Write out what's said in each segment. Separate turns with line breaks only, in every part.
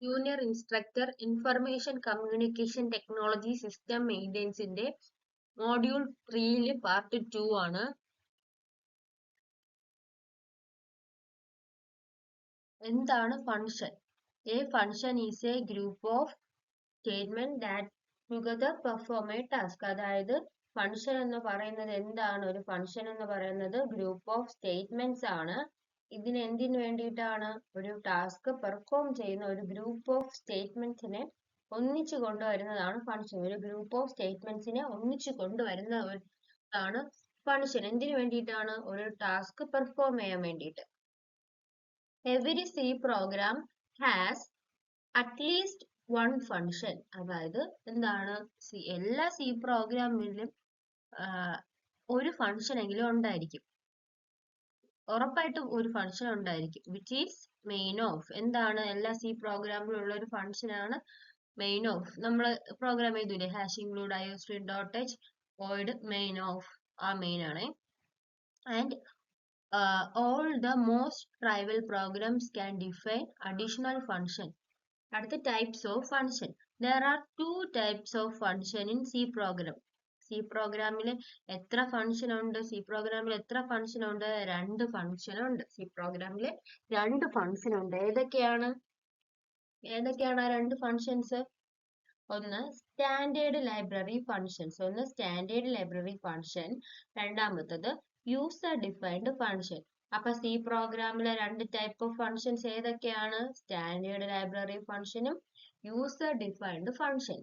Junior instructor information communication technology system മെയിൻ്റെനൻസിന്റെ module 3 part 2 ആണ്. എന്താണ് function? A function is a group of statement that together perform a task. അതായത് function എന്ന് പറയുന്നത് എന്താണ്? ഒരു ഫംഗ്ഷൻ എന്ന് പറയുന്നത് ഗ്രൂപ്പ് ഓഫ് സ്റ്റേറ്റ്മെന്റ്സ് ആണ്. ഇതിന് എന്തിനു വേണ്ടിയിട്ടാണ്? ഒരു ടാസ്ക് പെർഫോം ചെയ്യുന്ന ഒരു ഗ്രൂപ്പ് ഓഫ് സ്റ്റേറ്റ്മെന്റ്സിനെ ഒന്നിച്ചു കൊണ്ടുവരുന്നതാണ് ഫംഗ്ഷൻ. ഒരു ഗ്രൂപ്പ് ഓഫ് സ്റ്റേറ്റ്മെന്റ്സിനെ ഒന്നിച്ചു കൊണ്ടുവരുന്നതാണ് ഫംഗ്ഷൻ. എന്തിനു വേണ്ടിയിട്ടാണ്? ഒരു ടാസ്ക് പെർഫോം ചെയ്യാൻ വേണ്ടിയിട്ട്. Every C program has at least one function. അതായത് എന്താണ്? എല്ലാ സി പ്രോഗ്രാമിലും ഒരു ഫംഗ്ഷൻ എങ്കിലും ഉണ്ടായിരിക്കും. ഉറപ്പായിട്ടും ഒരു ഫംഗ്ഷൻ ഉണ്ടായിരിക്കും. Which is main of. എന്താണ്? എല്ലാ സി പ്രോഗ്രാമിലും ഉള്ള ഒരു ഫംഗ്ഷൻ ആണ് മെയിൻ ഓഫ്. നമ്മൾ പ്രോഗ്രാം ചെയ്തൂലേ, hash include IOStream .h void main of. ആ മെയിൻ ആണ്. And all the most trivial programs can define additional function. അടുത്ത types of function. There are two types of function in C program. C പ്രോഗ്രാമിൽ എത്ര function ഉണ്ട്? C പ്രോഗ്രാമിൽ എത്ര function ഉണ്ട്? 2 function ഉണ്ട്. സി പ്രോഗ്രാമിൽ 2 ഫംഗ്ഷൻ ഉണ്ട്. ഏതൊക്കെയാണ് ആ 2 ഫംഗ്ഷൻസ്? ഒന്ന് സ്റ്റാൻഡേർഡ് ലൈബ്രറി ഫംഗ്ഷൻസ്. രണ്ടാമത്തത് യൂസർ ഡിഫൈൻഡ് ഫംഗ്ഷൻ. അപ്പൊ സി പ്രോഗ്രാമിലെ 2 ടൈപ്പ് ഓഫ് ഫംഗ്ഷൻസ് ഏതൊക്കെയാണ്? സ്റ്റാൻഡേർഡ് ലൈബ്രറി ഫംഗ്ഷനും യൂസർ ഡിഫൈൻഡ് ഫംഗ്ഷൻ.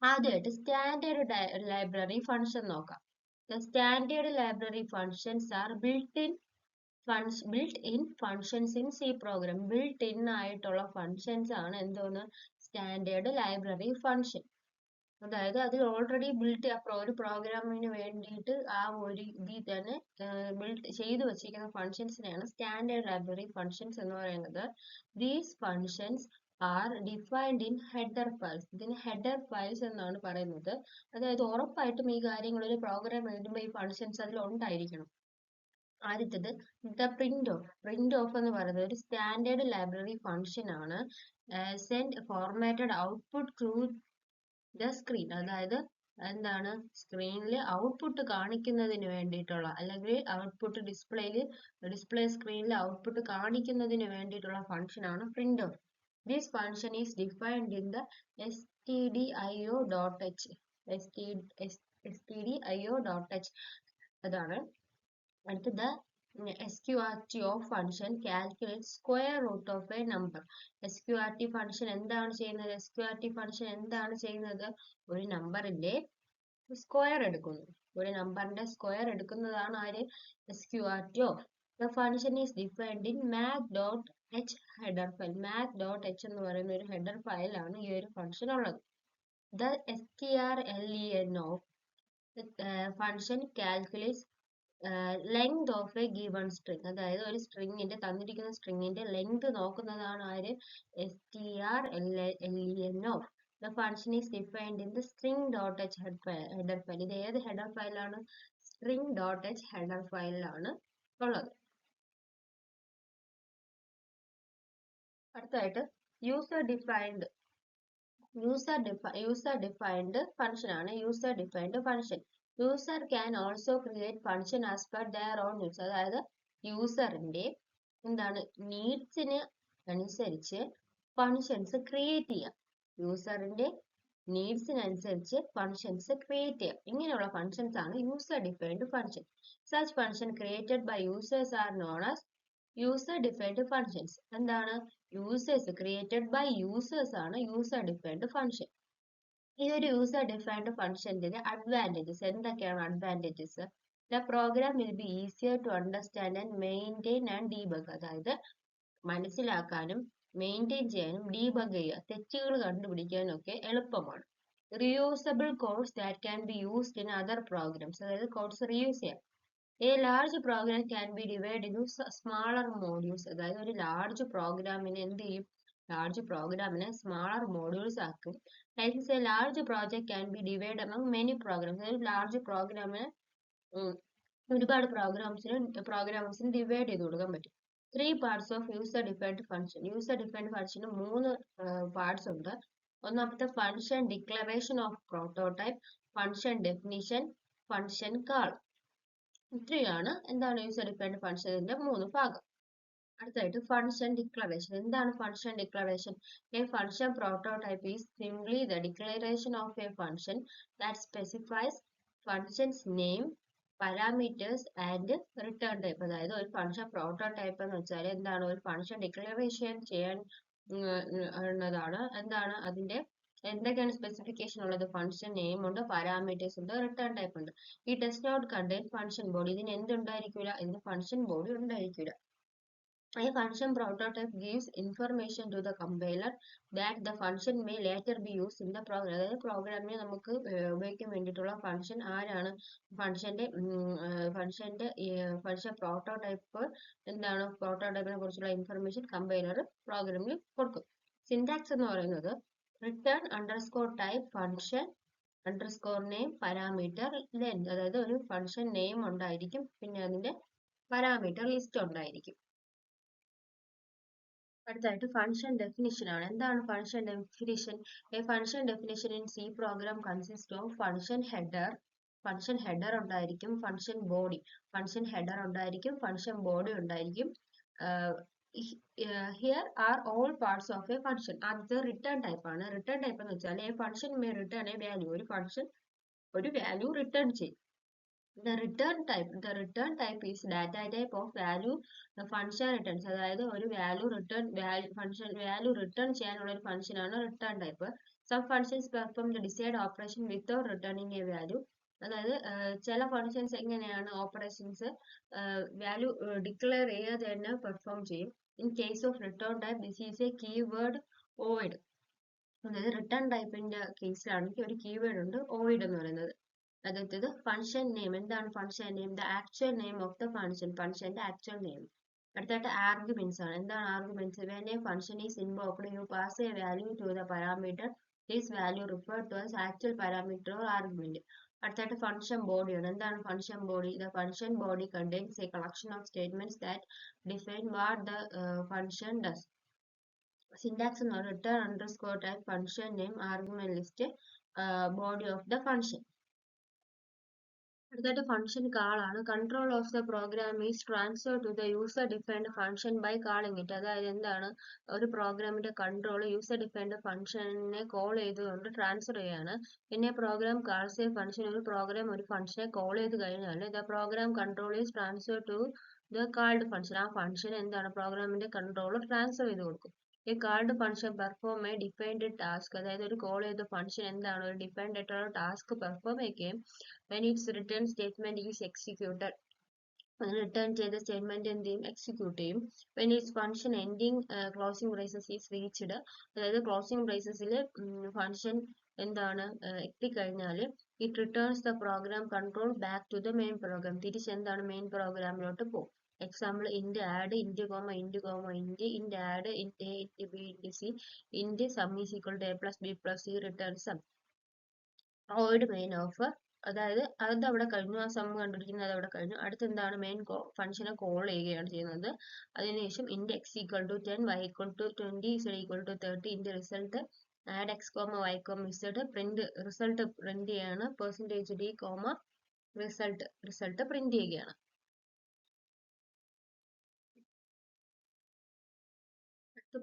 ആദ്യമായിട്ട് സ്റ്റാൻഡേർഡ് ലൈബ്രറി ഫംഗ്ഷൻ നോക്കാം. The standard library functions are built-in functions in C program. Built-in ആയിട്ടുള്ള ഫംഗ്ഷൻസ് ആണ് എന്തോന്ന്? Standard library function. അതായത് അതിൽ ഓൾറെഡി ബിൽറ്റ് ഒരു പ്രോഗ്രാമിന് വേണ്ടിയിട്ട് ആ ഒരു ഇതിൽ തന്നെ ബിൽറ്റ് ചെയ്തു വെച്ചിരിക്കുന്ന ഫംഗ്ഷൻസിനെയാണ് സ്റ്റാൻഡേർഡ് ലൈബ്രറി ഫംഗ്ഷൻസ് എന്ന് പറയുന്നത്. These functions R defined in header files. ഇതിന് ഹെഡർ ഫയൽസ് എന്നാണ് പറയുന്നത്. അതായത് ഉറപ്പായിട്ടും ഈ കാര്യങ്ങൾ ഒരു പ്രോഗ്രാം എഴുതുമ്പോൾ ഈ ഫംഗ്ഷൻസ് അതിൽ ഉണ്ടായിരിക്കണം. ആദ്യത്തത് ദ പ്രിന്റ് ഓഫ് എന്ന് പറയുന്നത് ഒരു സ്റ്റാൻഡേർഡ് ലൈബ്രറി ഫംഗ്ഷൻ ആണ്. Send formatted output to the screen. അതായത് എന്താണ്? സ്ക്രീനിൽ ഔട്ട്പുട്ട് കാണിക്കുന്നതിന് വേണ്ടിയിട്ടുള്ള, അല്ലെങ്കിൽ ഔട്ട്പുട്ട് ഡിസ്പ്ലേ സ്ക്രീനിൽ ഔട്ട്പുട്ട് കാണിക്കുന്നതിന് വേണ്ടിയിട്ടുള്ള ഫംഗ്ഷൻ ആണ് print of. This function is defined in the stdio.h. stdio.h അതാണ്. അടുത്തത് sqrt of function calculates square root of a number. sqrt function എന്താണ് ചെയ്യുന്നത്? sqrt function എന്താണ് ചെയ്യുന്നത്? ഒരു നമ്പറിന്റെ സ്ക്വയർ എടുക്കുന്നു. ഒരു നമ്പറിന്റെ സ്ക്വയർ എടുക്കുന്നതാണ് ആര്? sqrt of. The function is defined in math.h header file. math.h എന്ന് പറയുന്ന ഒരു ഹെഡർ ഫയലാണ് ഈ ഒരു ഫംഗ്ഷൻ ഉള്ളത്. The strlen of function calculates length of A given string. അതായത് ഒരു സ്ട്രിങ്ങിന്റെ തന്നിരിക്കുന്ന സ്ട്രിങ്ങിന്റെ ലെങ്ത് നോക്കുന്നതാണ് ആര്? strlen of. The function is defined in the string.h header file. ഇത് ഏത് ഹെഡർ ഫയലാണ്? string.h header ഫയലിലാണ് ഉള്ളത്. അടുത്തായിട്ട് യൂസർ ഡിഫൈൻഡ് ഫംഗ്ഷൻ ആണ്. User defined function. User can also create function as per there own use. അതായത് യൂസറിന്റെ എന്താണ് നീഡ്സിന് അനുസരിച്ച് ഫംഗ്ഷൻസ് ക്രിയേറ്റ് ചെയ്യാം. യൂസറിന്റെ നീഡ്സിനനുസരിച്ച് functions create ചെയ്യാം. ഇങ്ങനെയുള്ള ഫംഗ്ഷൻസ് ആണ് user defined function. Such function created by users are known as user defined functions. എന്താണ്? Users created by users ആണ് user defined function. ഈ ഒരു യൂസർ ഡിഫൈൻഡ് ഫംഗ്ഷന്റെ അഡ്വാൻറ്റേജസ് എന്തൊക്കെയാണ്? Advantages: the program will be easier to understand and maintain and debug. അതായത് മനസ്സിലാക്കാനും maintain ചെയ്യാനും debug ചെയ്യുക, തെറ്റുകൾ കണ്ടുപിടിക്കാനും ഒക്കെ എളുപ്പമാണ്. Reusable codes that can be used in other programs. അതായത് കോഡ്സ് റീയൂസ് ചെയ്യാം. A large program can be divided into smaller modules. അതായത് ഒരു ലാർജ് പ്രോഗ്രാമിനെ എന്ത് ചെയ്യും? ലാർജ് പ്രോഗ്രാമിനെ സ്മാളർ മോഡ്യൂൾസ് ആക്കും. Hence a large project can be divided among many programs. ഒരു ലാർജ് പ്രോഗ്രാമിനെ ഒരുപാട് പ്രോഗ്രാംസിന് ഡിവൈഡ് ചെയ്ത് കൊടുക്കാൻ പറ്റും. Three parts of user defined function. User defined ഫംഗ്ഷന് മൂന്ന് പാർട്സ് ഉണ്ട്. ഒന്നാമത്തെ function declaration of prototype, function definition, function call. ഇത്രയാണ് എന്താണ് യൂസർ ഡിഫൈൻഡ് ഫംഗ്ഷന്റെ മൂന്ന് ഭാഗം. അടുത്തായിട്ട് ഫംഗ്ഷൻ ഡിക്ലറേഷൻ. എന്താണ് function declaration? A function prototype is simply the declaration of a function that specifies function's name, parameters and return type. അതായത് ഒരു function prototype എന്ന് വെച്ചാൽ എന്താണ്? ഒരു ഫംഗ്ഷൻ ഡിക്ലറേഷൻ ചെയ്യാൻ ഉള്ളതാണ്. എന്താണ് അതിന്റെ എന്തൊക്കെയാണ് സ്പെസിഫിക്കേഷൻ ഉള്ളത്? ഫംഗ്ഷൻ നെയിം ഉണ്ട്, പാരാമീറ്റേഴ്സ് ഉണ്ട്, റിട്ടേൺ ടൈപ്പ് ഉണ്ട്. ഈ does not contain function body. ഇതിന് എന്തുണ്ടായിരിക്കില്ല? ഇതിന് ഫംഗ്ഷൻ ബോഡി ഉണ്ടായിരിക്കില്ല. A function prototype gives information to the compiler that the function may later be used in the program. അതായത് പ്രോഗ്രാമിനെ നമുക്ക് ഉപയോഗിക്കാൻ വേണ്ടിയിട്ടുള്ള ഫംഗ്ഷൻ ആരാണ്? ഫംഗ്ഷൻ പ്രോട്ടോടൈപ്പ് എന്താണ്? പ്രോട്ടോടൈപ്പിനെ കുറിച്ചുള്ള ഇൻഫർമേഷൻ കമ്പൈലർ പ്രോഗ്രാമിൽ കൊടുക്കും. സിന്റാക്സ് എന്ന് പറയുന്നത് return underscore type function underscore name parameter length. അതായത് ഒരു ഫംഗ്ഷൻ നെയിം ഉണ്ടായിരിക്കും, പിന്നെ അതിന്റെ പാരാമീറ്റർ ലിസ്റ്റ് ഉണ്ടായിരിക്കും. അടുത്തായിട്ട് ഫംഗ്ഷൻ ഡെഫിനിഷൻ ആണ്. എന്താണ് function definition? A function definition in C program consist of function header ഉണ്ടായിരിക്കും, ഫംഗ്ഷൻ ഹെഡർ ഉണ്ടായിരിക്കും, ഫംഗ്ഷൻ ബോഡി ഉണ്ടായിരിക്കും. Here are all parts of a function. ആദ്യത്തെ റിട്ടേൺ ടൈപ്പ് ആണ്. റിട്ടേൺ ടൈപ്പ് എന്ന് വെച്ചാൽ a function may return a value. ഒരു function ഒരു value return ചെയ്യും. The return type is data type of value the function returns. അതായത് ഒരു value return ചെയ്യാനുള്ള ഒരു ഫംഗ്ഷൻ ആണ് return type. Some functions perform the desired operation without returning a value. അതായത് ചില ഫംഗ്ഷൻസ് എങ്ങനെയാണ് ഓപ്പറേഷൻസ് വാല്യൂ ഡിക്ലെയർ ചെയ്യാതെ തന്നെ പെർഫോം ചെയ്യും. In case of return type this is A keyword ഓയിഡ്. അതായത് റിട്ടേൺ ടൈപ്പിന്റെ കേസിലാണെങ്കിൽ ഒരു കീവേഡ് ഉണ്ട്, ഓയിഡ് എന്ന് പറയുന്നത്. അടുത്തത് ഫംഗ്ഷൻ നെയിം. എന്താണ് function name? The actual name of the ഫംഗ്ഷന്റെ ആക്ച്വൽ നെയിം. അടുത്തായിട്ട് ആർഗ്യുമെന്റ്സ് ആണ്. എന്താണ് arguments? When a function is invoked you pass a value to the parameter. This value refer to as actual parameter or argument. അടുത്തായിട്ട് function body ആണ്. എന്താണ് function body? The function body contains a collection of statements that define what the function does. Syntax എന്ന് പറയുന്നത് return underscore type function name argument list body of the function. അടുത്തായിട്ട് function call ആണ്. Control of the program is transfer to the user defined function by calling it. അതായത് എന്താണ്? ഒരു പ്രോഗ്രാമിന്റെ control user defined ഫംഗ്ഷനെ call ചെയ്തുകൊണ്ട് transfer ചെയ്യാണ്. പിന്നെ പ്രോഗ്രാം കാൾസ് എ ഫംഗ്ഷൻ. ഒരു പ്രോഗ്രാം ഒരു ഫംഗ്ഷനെ കോൾ ചെയ്ത് കഴിഞ്ഞാൽ the program control is transfer to the called function. ആ ഫംഗ്ഷൻ എന്താണ്? പ്രോഗ്രാമിന്റെ കൺട്രോൾ ട്രാൻസ്ഫർ ചെയ്ത് കൊടുക്കും. ഈ called function perform A defined task. അതായത് ഒരു കോൾ ചെയ്ത ഫംഗ്ഷൻ എന്താണ്? ഒരു ഡിഫൈൻഡ് ആയിട്ടുള്ള ടാസ്ക് പെർഫോം ചെയ്യുകയും when its return statement is executed. Return ചെയ്ത സ്റ്റേറ്റ്മെന്റ് എന്ത് ചെയ്യും? എക്സിക്യൂട്ട് ചെയ്യും. when its function ending closing braces is reached. അതായത് ക്ലോസിംഗ് ബ്രേസസിൽ ഫംഗ്ഷൻ എന്താണ് എത്തിക്കഴിഞ്ഞാൽ it returns the program control back to the main program. തിരിച്ചെന്താണ്? മെയിൻ പ്രോഗ്രാമിലോട്ട് പോകും. Example int add int comma int add int A int B int C int sum is equal to A plus B plus C return sum. Void main of. അതായത് അത് അവിടെ കഴിഞ്ഞു, ആ some കണ്ടുപിടിക്കുന്നത് അത് അവിടെ കഴിഞ്ഞു. അടുത്ത് എന്താണ്? മെയിൻ ഫംഗ്ഷനെ കോൾ ചെയ്യുകയാണ് ചെയ്യുന്നത്. അതിനുശേഷം int X equal to 10 Y equal to 20 Z equal to 30 ഇന്റെ result add X comma Y comma Z result print ചെയ്യാണ്. Percentage D comma result print ചെയ്യുകയാണ്.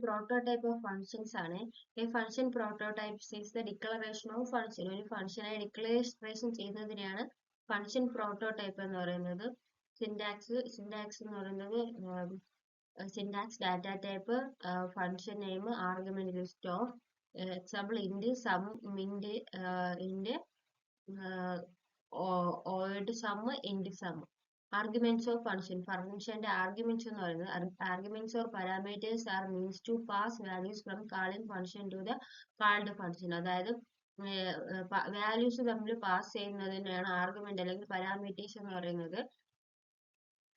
പ്രോട്ടോടൈപ്പ് ഓഫ് ഫംഗ്ഷൻസ് ആണ്. A function prototypes is the declaration of function. ഒരു ഫംഗ്ഷനെ declaration ചെയ്യുന്നതിനെയാണ് function prototype എന്ന് പറയുന്നത്. Syntax എന്ന് പറയുന്നത് syntax data type function name argument list of. Example int sum int void sum int sum. Arguments of function. ഫംഗ്ഷന്റെ arguments എന്ന് പറയുന്നത് arguments or parameters are means to pass values from calling function to the called function. അതായത് values തമ്മിൽ pass ചെയ്യുന്നതിനാണ് argument അല്ലെങ്കിൽ parameters എന്ന് പറയുന്നത്.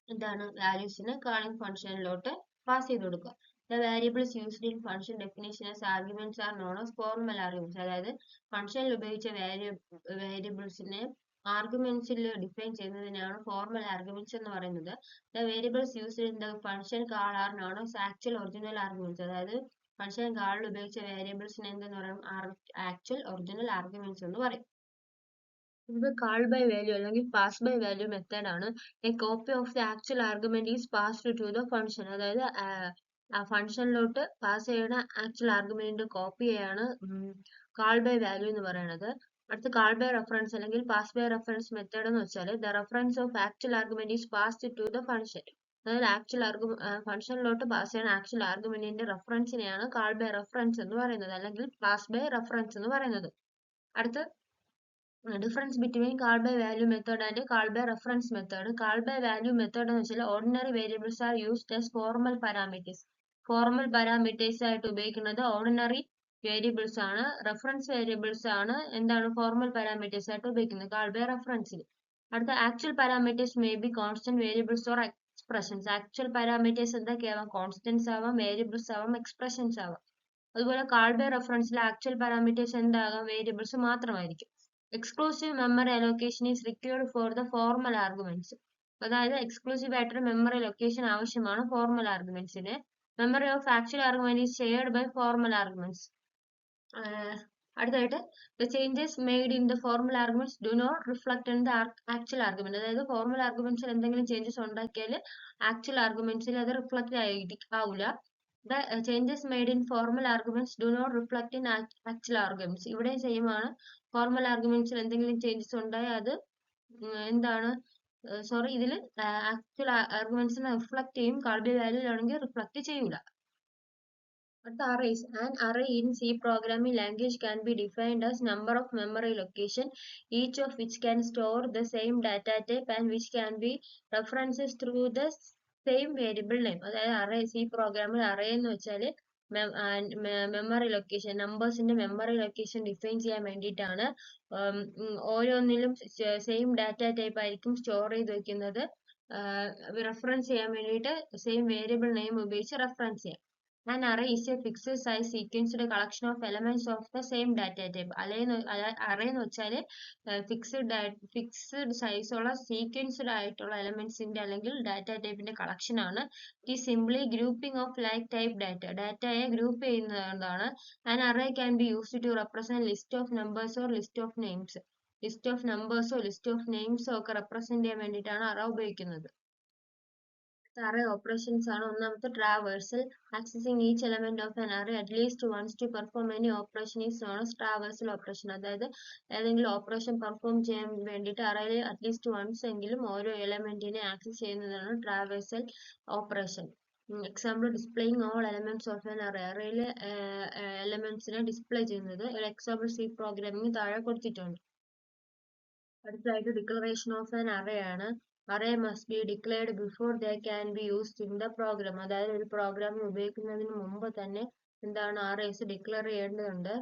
എന്താണ്? വാല്യൂസിന് കാളിംഗ് ഫംഗ്ഷനിലോട്ട് പാസ് ചെയ്ത് കൊടുക്കുക. The variables used in function definition as arguments are known as formal arguments. അതായത് ഫംഗ്ഷനിൽ ഉപയോഗിച്ച വേരിയബിൾസിനെ ആർഗ്യുമെന്റ്സിൽ ഡിഫൈൻ ചെയ്യുന്നതിനാണ് ഫോർമൽ ആർഗ്യുമെന്റ്സ് എന്ന് പറയുന്നത്. The variables used in the function call are known as actual original arguments. അതായത് ഫംഗ്ഷൻ കാളിൽ ഉപയോഗിച്ച വേരിയബിൾസിന് എന്തെന്ന് പറയും? ആക്ച്വൽ ഒറിജിനൽ ആർഗ്യുമെന്റ്സ് എന്ന് പറയും. ഇത് കാൾ ബൈ വാല്യൂ അല്ലെങ്കിൽ പാസ് ബൈ വാല്യൂ മെത്തേഡ് ആണ്. A copy of the actual argument is passed to the function. അതായത് ആ ഫംഗ്ഷനിലോട്ട് പാസ് ചെയ്യുന്ന ആക്ച്വൽ ആർഗ്യുമെന്റിന്റെ കോപ്പിയാണ് കാൾ ബൈ വാല്യൂ എന്ന് പറയുന്നത്. അടുത്ത കാൾ ബൈ റെഫറൻസ് അല്ലെങ്കിൽ പാസ് ബൈ റെഫറൻസ് മെത്തേഡ് എന്ന് വെച്ചാൽ the reference of actual argument is passed to the function. അതായത് ആക്ച്വൽ ഫംഗ്ഷനിലോട്ട് പാസ് ചെയ്യുന്ന ആക്ച്വൽ ആർഗ്യുമെന്റിന്റെ റെഫറൻസിനെയാണ് കാൾ ബൈ റെഫറൻസ് എന്ന് പറയുന്നത് അല്ലെങ്കിൽ പാസ് ബൈ റെഫറൻസ് എന്ന് പറയുന്നത്. അടുത്ത difference between call by value method and call by reference method. Call by value method എന്ന് വെച്ചാൽ ordinary variables are used as formal parameters. Formal parameters ആയിട്ട് ഉപയോഗിക്കുന്നത് ordinary variables ആണ്. reference variables ആണ് എന്താണ് formal parameters ആയിട്ട് ഉപയോഗിക്കുന്നത് call by reference ൽ. അടുത്ത actual parameters may be constant variables or expressions. actual parameters എന്തൊക്കെയാവാം? കോൺസ്റ്റന്റ്സ് ആവാം, വേരിയബിൾസ് ആവാം, എക്സ്പ്രഷൻസ് ആവാം. അതുപോലെ കാൾ ബൈ റെഫറൻസിലെ ആക്ച്വൽ പാരാമീറ്റേഴ്സ് എന്താകാം? വേരിയബിൾസ് മാത്രമായിരിക്കും. Exclusive memory allocation is required for the formal arguments. അതായത് എക്സ്ക്ലൂസീവ് ആയിട്ടൊരു മെമ്മറി ലൊക്കേഷൻ ആവശ്യമാണ് ഫോർമൽ ആർഗ്യുമെന്റ്സിന്. Memory of actual argument is shared by formal arguments. അടുത്തായിട്ട് the changes made in the formal arguments do not reflect in the actual argument. അതായത് formal ആർഗ്യുമെന്റ്സിൽ എന്തെങ്കിലും changes ഉണ്ടാക്കിയാൽ actual ആർഗ്യുമെന്റ്സിൽ അത് റിഫ്ലക്ട് ആവില്ല. The changes made in formal arguments do not reflect in actual arguments. ഇവിടെ സെയിമാണ്. Formal ആർഗ്യുമെന്റ്സിൽ എന്തെങ്കിലും changes ഉണ്ടായാൽ അത് എന്താണ് സോറി ഇതിൽ ആക്ച്വൽ ആർഗ്യുമെന്റ്സിനെ റിഫ്ലക്ട് ചെയ്യും. കാൾ ബൈ വാല്യൂലാണെങ്കിൽ റിഫ്ലക്ട് ചെയ്യൂല. But arrays. An array in C programming language can be defined as number of memory location, each of which can store the same data type and which can be references through the same variable name. അതായത് array C പ്രോഗ്രാമിൽ array എന്ന് വെച്ചാൽ memory location, നമ്പേഴ്സിന്റെ memory location define ചെയ്യാൻ വേണ്ടിയിട്ടാണ്. ഓരോന്നിലും same data type ആയിരിക്കും store ചെയ്ത് വെക്കുന്നത്. റെഫറൻസ് ചെയ്യാൻ വേണ്ടിയിട്ട് സെയിം വേരിയബിൾ നെയിം ഉപയോഗിച്ച് റെഫറൻസ് ചെയ്യാം. An array is a fixed size sequenced collection of elements of the same data type. Array എന്ന് വെച്ചാൽ ഫിക്സ്ഡ് സൈസ് ഉള്ള സീക്വൻസ്ഡ് ആയിട്ടുള്ള എലമെന്റ്സിന്റെ അല്ലെങ്കിൽ ഡാറ്റ ടൈപ്പിന്റെ കളക്ഷൻ ആണ്. It is simply grouping of like type data. ഡാറ്റയെ group ചെയ്യുന്നതാണ്. An array can be used to represent list of numbers or list of names. List of നമ്പേഴ്സോ list of നെയിംസോ ഒക്കെ represent ചെയ്യാൻ വേണ്ടിയിട്ടാണ് അറേ ഉപയോഗിക്കുന്നത്. array operations ആണ്. ഒന്നാമത്തെ traversal. Accessing each element of an array at least once to perform any operation is known as traversal operation. അതായത് ഏതെങ്കിലും ഓപ്പറേഷൻ പെർഫോം ചെയ്യാൻ വേണ്ടിയിട്ട് അറേയിൽ അറ്റ്ലീസ്റ്റ് വൺസ് എങ്കിലും ഓരോ എലമെന്റിനെ ആക്സസ് ചെയ്യുന്നതാണ് traversal operation. Example displaying all elements of an array. അറേയിലെ എലമെന്റ്സിനെ ഡിസ്പ്ലേ ചെയ്യുന്നത് ഒരു എക്സാമ്പിൾ സി പ്രോഗ്രാമിംഗ് താഴെ കൊടുത്തിട്ടുണ്ട്. അടുത്തതായിട്ട് ഡിക്ലറേഷൻ ഓഫ് ആൻ അറേ ആണ്. array must be declared before they can be used in the program. അതായത് ഒരു പ്രോഗ്രാമിൽ ഉപയോഗിക്കുന്നതിന് മുമ്പ് തന്നെ എന്താണ് arrays ഡിക്ലെയർ ചെയ്യേണ്ടതുണ്ട്.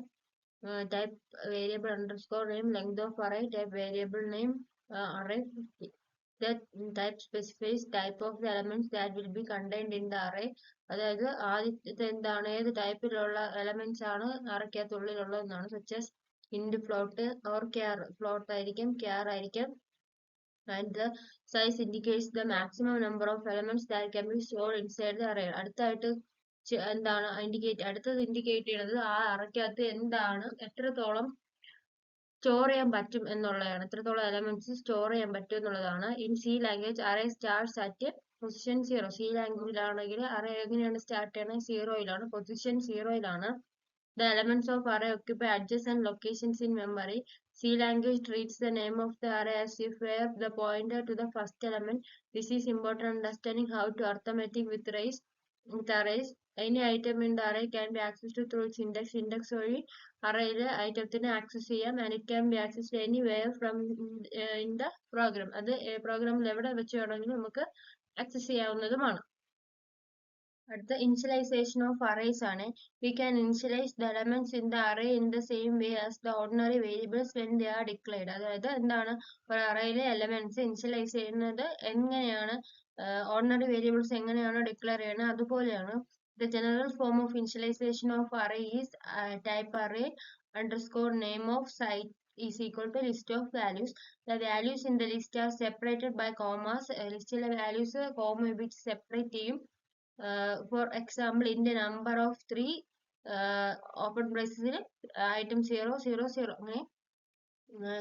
Type variable underscore name length of array type variable name array 50. That type specifies type of the elements that will be contained in the array. അതായത് ആദ്യത്തെ എന്താണ് ഏത് ടൈപ്പിലുള്ള എലമെന്റ്സ് ആണ് അറയ്ക്കകത്തുള്ളിലുള്ളതെന്നാണ്. such as int, float or char. float ആയിരിക്കും, char ആയിരിക്കും. And the size indicates the maximum number of elements that can be stored inside the array. അടുത്തത് indicate ചെയ്യുന്നത് ആ അറയ്ക്കകത്ത് എന്താണ് എത്രത്തോളം സ്റ്റോർ ചെയ്യാൻ പറ്റും എന്നുള്ളതാണ്. എത്രത്തോളം എലമെന്റ്സ് സ്റ്റോർ ചെയ്യാൻ പറ്റും എന്നുള്ളതാണ്. In C language array starts at position 0. C ലാംഗ്വേജിലാണെങ്കിൽ അറേ എങ്ങനെയാണ് സ്റ്റാർട്ട് ചെയ്യണത്? 0 position 0 The elements of array occupy adjacent locations in memory. C language treats the name of the array as if were the pointer to the first element. This is important understanding how to arithmetic with arrays. Any item in the array can be accessed through its index. Index വഴി arrayയിലെ ഐറ്റത്തിനെ access ചെയ്യാം. And it can be accessed anywhere from in the program. അത് പ്രോഗ്രാമിൽ എവിടെ വെച്ച് വേണമെങ്കിലും നമുക്ക് access ചെയ്യാവുന്നതുമാണ്. അടുത്ത initialization of arrays ആണ്. We can initialize the elements in the array in the same way as the ordinary variables when they are declared. അതായത് എന്താണ് ഒരു അറേയിലെ എലമെന്റ്സ് ഇനിഷ്യലൈസ് ചെയ്യുന്നത് എങ്ങനെയാണ്, ഓർഡിനറി വേരിയബിൾസ് എങ്ങനെയാണോ ഡിക്ലെയർ ചെയ്യുന്നത് അതുപോലെയാണ്. The general form of initialization of array is type array underscore name of site is equal to list of values. The values in the list are separated by commas. ലിസ്റ്റിലെ values comma ഉപയോഗിച്ച് separate ചെയ്യും. For example, in the number of 3 open braces item 0 0 0 അങ്ങനെ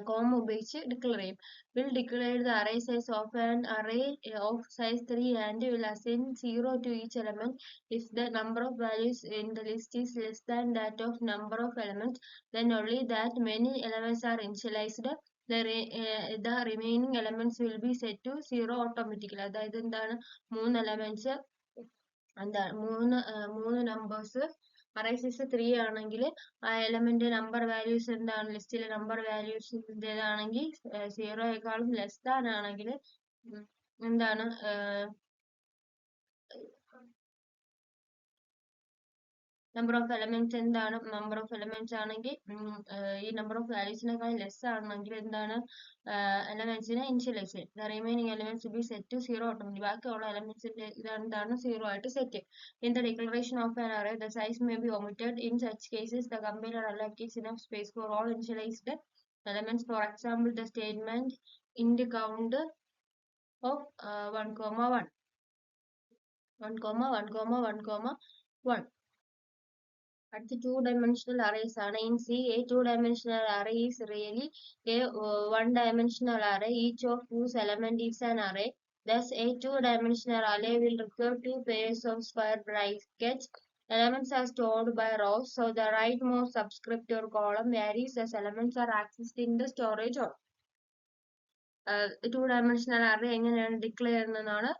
comma ഉപയോഗിച്ച് declare ചെയ്യും. Will declare the array size of an array of size 3 and will assign 0 to each element if the number of values in the list is less than that of number of elements, then only that many elements are initialized. The remaining elements will be set to 0 automatically. അതായത് എന്താണ്, 3 elements എന്താണ് മൂന്ന് numbers array size 3 ആണെങ്കിൽ ആ element number values എന്താണ്, ലിസ്റ്റിലെ number values ആണെങ്കിൽ 0യേക്കാളും less than ആണെങ്കിൽ എന്താണ് നമ്പർ ഓഫ് എലമെന്റ്സ് എന്താണ്, നമ്പർ ഓഫ് എലമെന്റ്സ് ആണെങ്കിൽ ഈ നമ്പർ ഓഫ് വാല്യൂസിനേക്കാൾ ലെസ് ആണെങ്കിൽ എന്താണ് എലമെന്റ്സിനെ ഇനിഷ്യലൈസ് ചെയ്യും. The remaining elements be set to 0 automatic. ബാക്കിയുള്ള എലമെന്റ്സിന്റെ ഇതെന്താണ് 0 ആയിട്ട് സെറ്റ് ചെയ്യും. In the declaration of an array the size may be omitted. In such cases the compiler allocates enough space for all initialized elements. For example, the statement int count of 1, 1, 1, 1, 1. At the two-dimensional arrays ആണ്. In C, a two-dimensional array is really a one-dimensional array, each of whose element is an array. Thus, a two-dimensional array will require two pairs of square brackets. Elements are stored by rows, so the rightmost subscript or column varies as elements are accessed in the storage order. Two-dimensional array എങ്ങനെയാണ് declare ചെയ്യുന്നതാണ്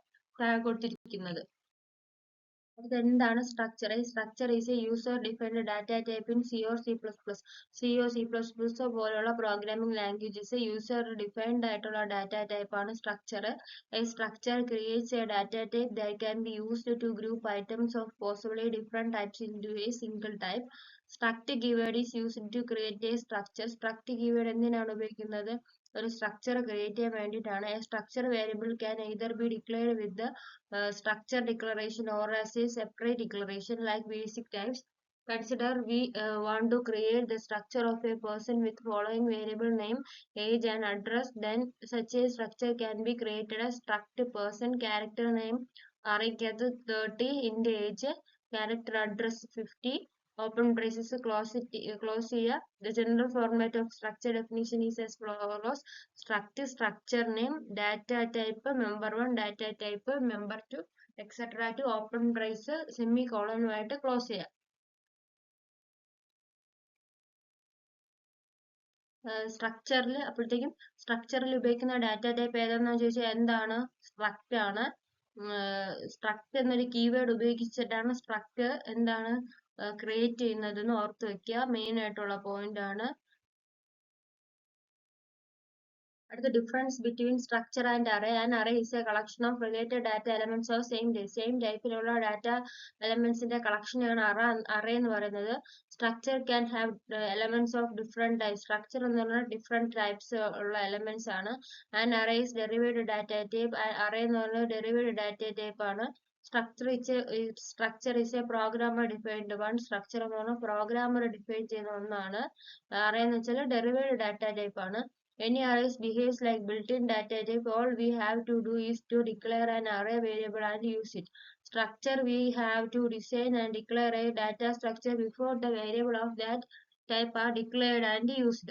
കൊടുത്തിരിക്കുന്നത്. എന്താണ് structure? Structure is a user defined data type in C or C++. C or C++ പോലുള്ള programming languages user defined ആയിട്ടുള്ള data type ആണ് structure. A structure creates a data type that can be used to group items of possibly different types into a single type. Struct keyword is used to create a structure. Struct keyword എന്തിനാണ് ഉപയോഗിക്കുന്നത്? ഒരു structure create ചെയ്യാൻ വേണ്ടിയിട്ടാണ്. A structure variable can either be declared with the structure declaration or as a separate declaration like basic types. Consider we want to create the structure of a person with following variable name, age and address. Then such a structure can be created as struct person character name array-ക്കകത്ത് 30, int age, character address 50, open braces close ചെയ്യുക. The general format of structure definition is as follows: struct structure name, data type member1, data type member2, etc. to open brace semicolon ആയിട്ട് close ചെയ്യുക. സ്ട്രക്ചറിൽ അപ്പോഴത്തേക്കും സ്ട്രക്ചറിൽ ഉപയോഗിക്കുന്ന data type ഏതാണെന്ന് ചോദിച്ചാൽ എന്താണ്, സ്ട്രക്ട് ആണ്. സ്ട്രക്ട് എന്നൊരു കീവേഡ് ഉപയോഗിച്ചിട്ടാണ് സ്ട്രക്ട് എന്താണ് ക്രിയേറ്റ് ചെയ്യുന്നതെന്ന് ഓർത്ത് വെക്കുക. മെയിൻ ആയിട്ടുള്ള പോയിന്റ് ആണ്. അടുത്ത difference between structure and array. An array is a collection of related data elements of same ടൈപ്പിലുള്ള ഡാറ്റ എലമെന്റ്സിന്റെ കളക്ഷനാണ് array എന്ന് പറയുന്നത്. Structure can have elements of different types. Structure എന്ന് പറഞ്ഞാൽ ഡിഫറെന്റ് ടൈപ്സ് ഉള്ള എലമെന്റ്സ് ആണ്. And array is derived data type. array എന്ന് പറഞ്ഞാൽ derived data type ആണ്. Structure is A programmer defined one. Structure എന്ന് പറഞ്ഞാൽ പ്രോഗ്രാമർ ഡിഫൈൻ ചെയ്യുന്ന ഒന്നാണ്. array എന്ന് വെച്ചാൽ derived data type ആണ്. Any array behaves like built-in data type. All we have to do is to declare an array variable and use it. Structure, we have to design and declare a data structure before the variable of that type are declared and used.